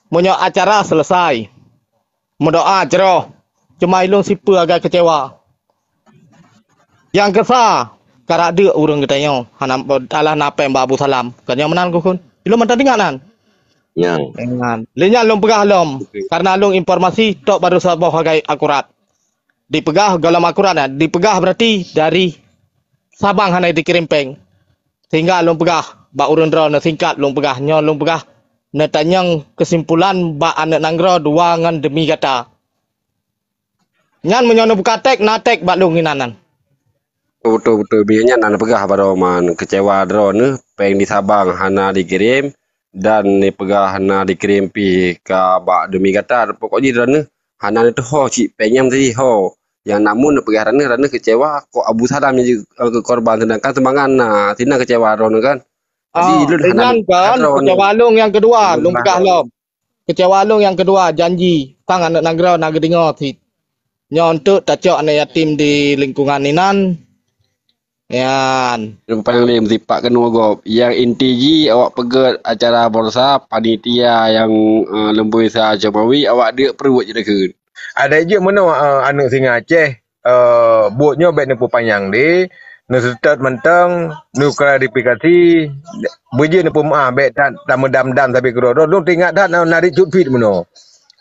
Munyo acara selesai. Mendoa jeroh. Cuma ilung sipa agak kecewa. Yang kesah. Karak dia urang katanya. Alah nape Mbak Abu Salam. Katanya menan kun. Ilung mentah dengar nan. Yang. Dengan. Linya lung pegah lom. Karena lung informasi tok baru sabah agak akurat. Dipegah galam akurat nah. Dipegah berarti dari Sabang hana dikirim peng. Sehingga lung pegah. Ba urun dro na singkat lung pegah. Nyo lung pegah. Netanyang kesimpulan ba anak nanggro dua ngan demi kata. Nyan menyono buka tek natek ba lung inanan. Betul-betul biasanya nana pegah pada man kecewa drone peng di Sabang hana dikirim dan ni pegah hana dikirim pi ke bak demi kata pokoknya drone hana itu ho cik penyam tadi ho yang namun pegah rana kecewa kok Abu Salam je ke korban sedangkan semangan nah tina kecewa drone kan jadi nyan kan kecewa lung yang kedua lung pegah lom. Kecewa lung yang kedua janji pang anak nanggro naga dengar ti. Nyon tu tacok anak yatim di lingkungan inan. Yan. Paling lain mesti pak kena gop. Yang inti ji awak pegat acara borsa panitia yang lembui sa Jomawi awak dia perut je dekat. Ada je mana anak singa Aceh buatnya baik nempu panjang di nu start mentang nu klarifikasi beje nempu baik tak medam-dam tapi kerodo dong tinggal dah narik cut feed mana.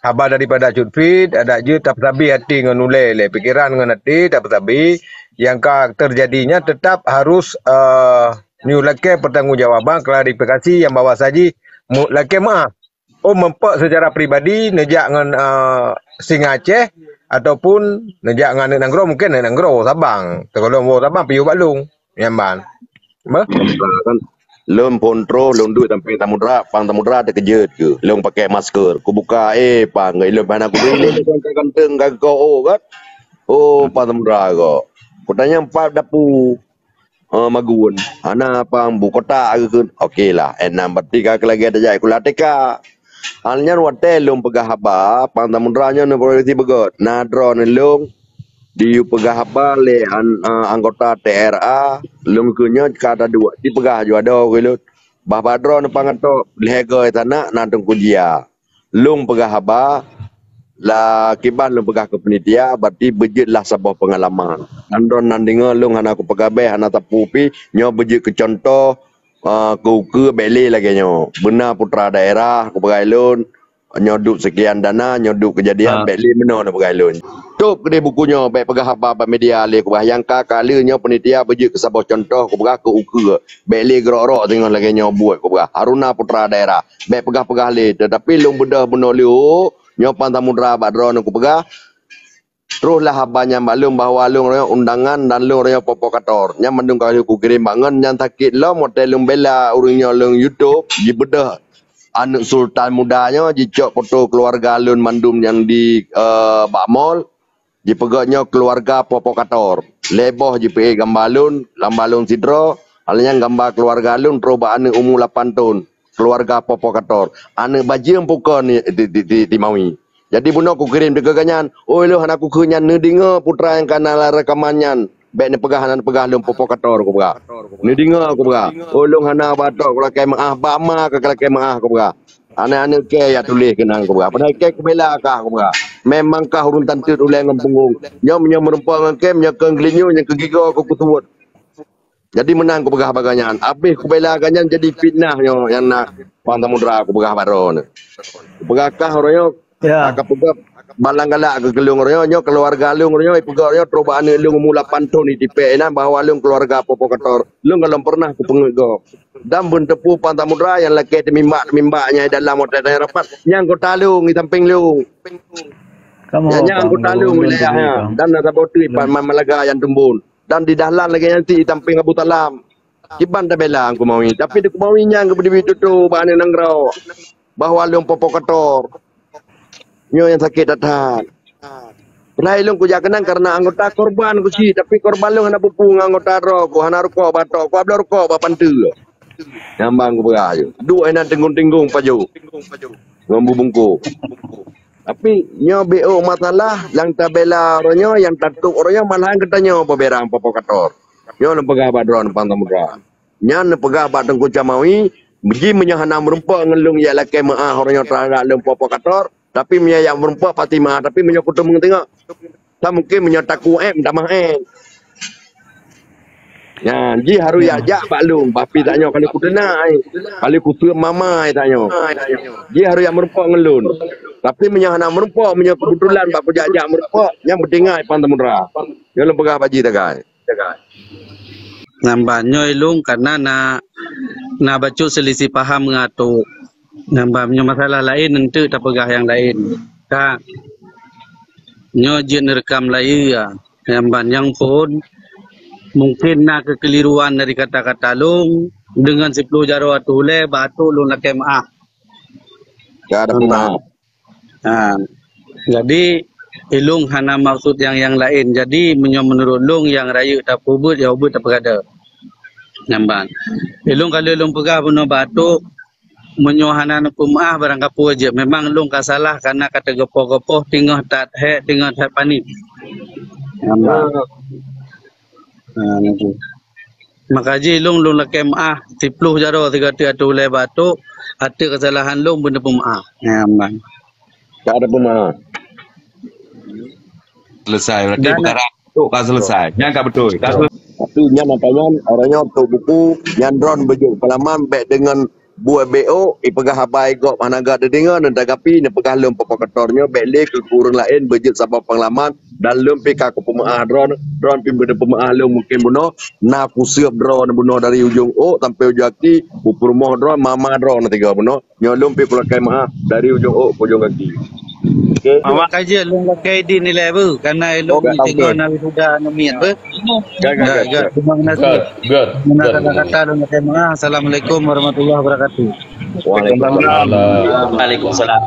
Habar daripada cut feed ada je tak sabi hati ngan nulai le pikiran ngan hati tak sabi yang terjadinya tetap harus new lake pertanggungjawaban klarifikasi yang bawa saji lake maaf mempak secara pribadi nejak dengan Singa Aceh ataupun nejak dengan Nanggro mungkin Nanggro Sabang tergolong Sabang piu balung nyamban kan lom kontrol lom duit sampai tamudra ada kejut ke lom pakai masker ku buka pang ngai lom bana ku beli ganteng kau kan pang tamudra ko kutanya 4 dapu magun ana pang bu kota ke okey lah enam berarti ka lagi ada jai kulateka halnya wate lom pegah haba pang tamundranya ne polisi begot nadro ne lom di pegah haba le anggota TRA lom kunya kata dua di pegah jo ada gelut bah badro ne pangato lehego tanah nadong kujia lom pegah haba la kiban lu pegah ke penitia berarti bejit lah sebuah pengalaman andon nandinga lung hana aku pegabe hana tapupi nyo bejit ke contoh ke beli lagi nyo benar putra daerah aku pegai lun nyoduk sekian dana nyoduk kejadian beli benar na pegai lun tup gede bukunya baik pegah apa media le aku yang kali nyo penitia bejit ke sebuah contoh aku pegah ke uke beli gerok-gerok tengok lagi nyo buat aku pegah Haruna putra daerah baik pegah le tetapi lung bedah benar liu nyopan tamudra badro aku pegah teruslah habanya maklum bahawa lung royo undangan dan lung royo popokator nya mendung kali ku kirim bangun yang sakit lo motel lung bela urungnya lung YouTube di bedah anak sultan mudanya jicok foto keluarga lun mandum yang di Bakmol di pegaknya keluarga popokator leboh JPA gambar lun lambalun sidro halnya gambar keluarga lun teroba anak umur 8 tahun keluarga popokator anak baju pukon di Maui jadi buno aku kirim dekat kanyan lu han aku kenyan ne dinga putra yang kanal rekamannya baik ne pegahanan pegah lum popokator aku pegah ne dinga aku pegah lu hana batok kalau kai maah bama ke kalau kai maah aku pegah anak-anak ke ya tulis kenang aku pegah padahal ke bela kah aku pegah memangkah urun tantut ulai ngam punggung nyom merempuang ngkem nya ke nglinyu nya ke gigo aku kutuut. Jadi menang aku pegah baganyan. Habis aku bela ganyan jadi fitnah yang nak pang tamudra aku pegah baron. Pegahkah orangnya akak pegah balang galak ke gelung orangnya keluarga lung orangnya pegah orangnya terobaan lung umur 8 tahun di TPN bahawa lung keluarga popokator. Lung kalau pernah aku pengego. Dan pun tepu pang tamudra yang laki mimbaknya dalam hotel rapat yang kau talung di samping lung. Yang kau talung wilayahnya dan ada botui pan Malaga yang tumbun. Dan di dahlan lagi nanti tamping Abu Salam. Kiban dah bela aku mau ini. Tapi aku mau ini yang berdiri tu bahane nangrau. Bahawa lung popokator. Nyo yang sakit datang. Pernah lung ku kenang karena anggota korban ku si. Tapi korban lung hana pupung anggota ro. Ku hana rokok batok. Ku abla rokok bapan tu. Nyambang ku beraju. Dua enak tenggung-tenggung paju. Ngambu bungku. Tapi nyo BO masalah yang tabela orangnya yang tatuk orangnya malahan katanya apa berang popokator. Nyo pegah badron pang tamudra. Nyan pegah bateng ku Camawi Bagi menyahana merempak ngelung ya lakai maah orang yang terhadap lempau kator. Tapi yang merempak Fatimah. Tapi menyakutu tengok. Tak mungkin menyataku damah Ya, ji harus ajak Pak Long. Bapi tanya kalau ku denai. Kalau ku suruh mama tanya. Ji harus yang merempak ngelun. Tapi menyahana merempak kebetulan Pak pejajak merempak yang berdengar pantamudra. Dia lempegah baji tagai. Nambahnya ilung karena na baca selisih paham mengatuk. Nambahnya masalah lain nanti tak pegah yang lain. Kak. Nyo jen rekam lain ya. Yang pun mungkin nak kekeliruan dari kata-kata long dengan 10 jaro atule batu long nak kemah. Ya ada pemaaf. Jadi ilung hana maksud yang lain. Jadi menurut long yang raya tak ubud ya ubud tak berada. Nampak. Ilung kalau ilung pegah bunuh batu menyohana pemaaf barang kapu aja. Memang long kasalah karena kata gepoh-gepoh tinggal tak tinggal tak panik. Nampak. Makaji long lakai maah 10 jaro 3 atule batu ada kesalahan long benda pemaaf. Nampak. Tak ada pemaaf. Selesai berarti perkara itu kan selesai. Yang tak betul. Tapi nya nampaknya orangnya untuk buku nyandron bejuk pengalaman baik dengan buah BO ipegah habai gok managa dedengar dan dagapi ne pegah lem pokok-kotornya baik le ke kurang lain bejuk sabab pengalaman dan lem pika ke pemaah dron pi benda pemaah lem mungkin buno na kusiap drone buno dari ujung O sampai ujung kaki upurmoh drone mama drone tiga buno nyolom pi kulakai maah dari ujung O ke ujung kaki. Okay. Awak kaji long lakai di nilai bu karena long tengok nabi sudah namiat bu. Terima kasih. Good. Kata-kata long lakai maah. Assalamualaikum warahmatullahi wabarakatuh. Waalaikumsalam. Waalaikumsalam.